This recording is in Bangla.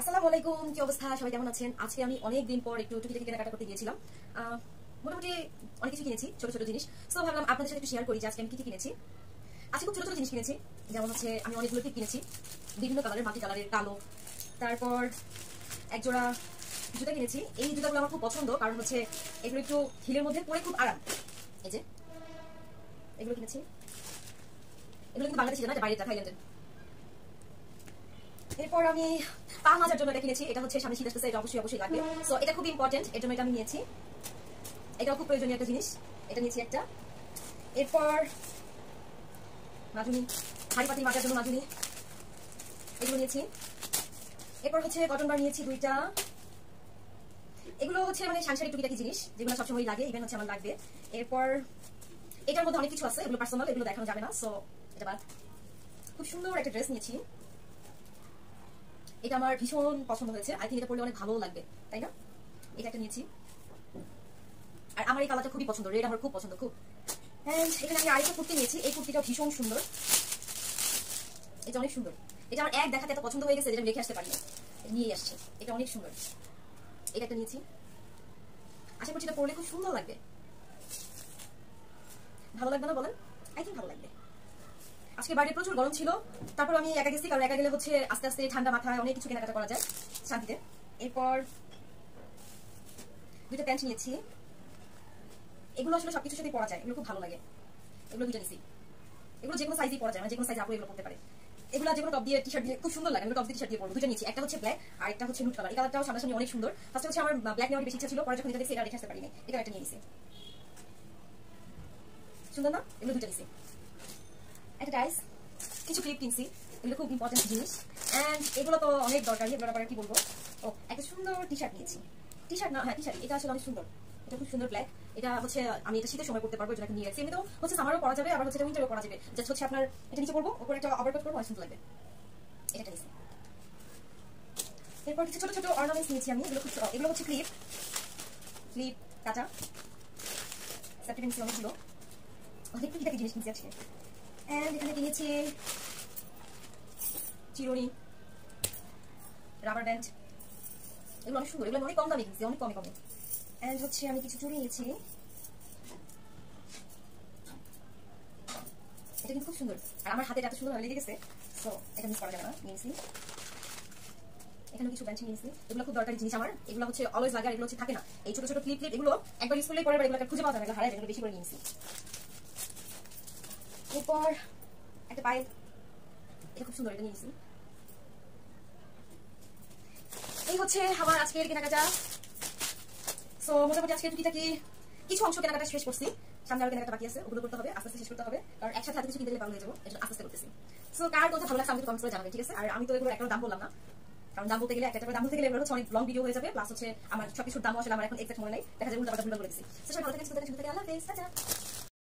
আসসালামু আলাইকুম, কি অবস্থা? সবাই কেমন আছেন? আজকে আমি অনেক দিন পর একটু টুকিটাকি কেনাকাটা করতে গিয়েছিলাম। মোটামুটি অনেক কিছু কিনেছি, ছোট ছোট জিনিস। সো ভাবলাম আপনাদের সাথে একটু শেয়ার করি যে আজকে আমি কি কি কিনেছি। আজকে খুব ছোট ছোট জিনিস কিনেছি, যেমন হচ্ছে আমি অনেকগুলো টিপ কিনেছি, বিভিন্ন কালারের, মাল্টি কালারের, কালো। তারপর একজোড়া জুতা কিনেছি। এই জুতাগুলো আমার খুব পছন্দ, কারণ হচ্ছে এগুলো একটু হিলের মধ্যে পরে খুব আরাম। এই যে এগুলো কিনেছি, এগুলো কিন্তু বাংলাদেশি না, বাইরেটা, থাইল্যান্ডের। এরপর আমি পা মাজার জন্য এটা কিনেছি। এটা হচ্ছে সামনে শীত আসতেছে, এটা অবশ্যই অবশ্যই লাগবে। সো এটা খুব ইম্পর্টেন্ট, এর জন্য এটা আমি নিয়েছি। এটাও খুব প্রয়োজনীয় একটা জিনিস, এটা নিয়েছি একটা। এরপর মাজুনি, হাড়ি পাতি মাজার জন্য মাজুনি, এগুলো নিয়েছি। এরপর হচ্ছে কটন বার নিয়েছি দুইটা। এগুলো হচ্ছে মানে সাংসারিক টুকিটাকি জিনিস, যেগুলো সবসময় লাগে, ইভেন হচ্ছে আমার লাগবে। এরপর এটার মধ্যে অনেক কিছু আছে, এগুলো পার্সোনাল, এগুলো দেখানো যাবে না, সো এটা বাদ। খুব সুন্দর একটা ড্রেস নিয়েছি, এটা আমার ভীষণ পছন্দ হয়েছে। আই থিঙ্ক এটা পরলে অনেক ভালো লাগবে, তাই না? এটা একটা নিয়েছি, আর আমার এই কালারটা খুবই পছন্দ, রেড আমার খুব পছন্দ, খুব। এন্ড এখানে আমি আরেকটা কুর্তি নিয়েছি, এই কুর্তিটা ভীষণ সুন্দর, এটা অনেক সুন্দর। এটা আমার এক দেখাতে এত পছন্দ হয়ে গেছে যেটা আমি রেখে আসতে পারিনি, নিয়ে আসছে। এটা অনেক সুন্দর, এটা একটা নিয়েছি। আশা করছি এটা পরলে খুব সুন্দর লাগবে। ভালো লাগবে না বলেন? আই থিঙ্ক ভালো লাগবে। আজকে বাইরে প্রচুর গরম ছিল, তারপর আমি একা গেছি, কারণ একা গেলে হচ্ছে আস্তে আস্তে ঠান্ডা মাথায় অনেক কিছু কেনাকাটা করা যায় শান্তিতে। এরপর দুইটা প্যান্ট নিয়েছি, এগুলো আসলে সবকিছুর সাথে পরা যায়, এগুলো খুব ভালো লাগে। এগুলো দুইটা নিয়েছি, এগুলো যেকোনো সাইজই পরা যায়, মানে যেকোনো সাইজ আপু এগুলো পড়তে পারে। এগুলো যেকোনো টপ দিয়ে টি শার্ট দিয়ে খুব সুন্দর লাগে, এগুলো টপ দিয়ে টি শার্ট দিয়ে পরবো। দুইটা নিয়েছি, একটা হচ্ছে ব্ল্যাক আর একটা হচ্ছে নুট কালার। এই কালারটাও সামনাসামনি অনেক সুন্দর। ফার্স্টে হচ্ছে আমার ব্ল্যাক নেওয়ার বেশি ইচ্ছা ছিল, পরে যখন এটা দেখছি এটা রেখে আসতে পারিনি, এটা একটা নিয়ে নিয়েছি। সুন্দর না? এগুলো দুইটা নিয়েছি। একটা টাইস, কিছু ক্লিপ কিনছি, এগুলো খুব ইম্পর্টেন্ট জিনিস। এন্ড এগুলো তো অনেক দরকারি, এগুলোর ব্যাপারে কি বলবো। ও, একটা সুন্দর টি শার্ট নিয়েছি। টি শার্ট না, হ্যাঁ টি শার্ট, এটা আসলে অনেক সুন্দর, এটা খুব সুন্দর ব্ল্যাক। এটা হচ্ছে আমি এটা শীতের সময় পড়তে পারবো, এটা নিয়ে রাখছি। এমনি তো হচ্ছে সামারও পরা যাবে, আবার হচ্ছে এটা উইন্টারও পরা যাবে। জাস্ট হচ্ছে আপনার এটা নিচে পরবো, উপরে একটা ওভারকোট করবো, অনেক সুন্দর লাগবে। এটা নিয়েছি। এরপর কিছু ছোট ছোট অর্নামেন্টস নিয়েছি আমি, এগুলো হচ্ছে ক্লিপ, ক্লিপ কাঁচা সেপ্টি নিয়েছি অনেকগুলো, অনেক টুকিটাকি জিনিস নিয়েছি আজকে। এন্ড এখানে কিনেছি চিরুনি, রাবার ব্যান্ড, এগুলো অনেক সুন্দর, এগুলো অনেক কম দামে কিনছি, অনেক কমে কমে। এন্ড হচ্ছে আমি কিছু চুড়ি নিয়েছি, এটা কিন্তু খুব সুন্দর, আর আমার হাতে এত সুন্দর লেগে গেছে, সো এটা মিস করা যাবে না, নিয়েছি। এখানে কিছু ব্যান্ড নিয়েছি, এগুলো খুব দরকারি জিনিস আমার, এগুলো হচ্ছে অলওয়েজ লাগে, এগুলো হচ্ছে থাকে না। এই ছোট ছোট ক্লিপ ক্লিপ এগুলো একবার ইউজ করলে পরে এগুলো খুঁজে পাওয়া যাবে, এগুলো হারায়, এগুলো বেশি করে নিয়েছি। এরপর একটা পায়েল, এটা খুব সুন্দর, এটা নিয়েছি। এই হচ্ছে আমার আজকের কেনাকাটা। সো মোটামুটি আজকে টুকিটাকি কিছু অংশ কেনাকাটা শেষ করছি, সামনে আরো কেনাকাটা বাকি আছে, ওগুলো করতে হবে, আস্তে আস্তে শেষ করতে হবে, কারণ একসাথে এত কিছু কিনতে গেলে পাগল হয়ে যাবো, এটা আস্তে আস্তে করতেছি। সো কার কোনটা ভালো লাগছে আমাকে কমেন্ট করে জানাবেন, ঠিক আছে? আর আমি তো এগুলো একটা দাম বললাম না, কারণ দাম বলতে গেলে একটা দাম বলতে গেলে এগুলো হচ্ছে অনেক লং ভিডিও হয়ে যাবে, প্লাস হচ্ছে আমার সবকিছুর দাম আসলে আমার এখন এক্সাক্ট মনে নেই, দেখা যাবে উল্টা পাল্টা ভুলভাল বলে দিচ্ছি। সো সবাই ভালো থাকেন, সুস্থ থাকেন, আল্লাহ হাফেজ, টাটা।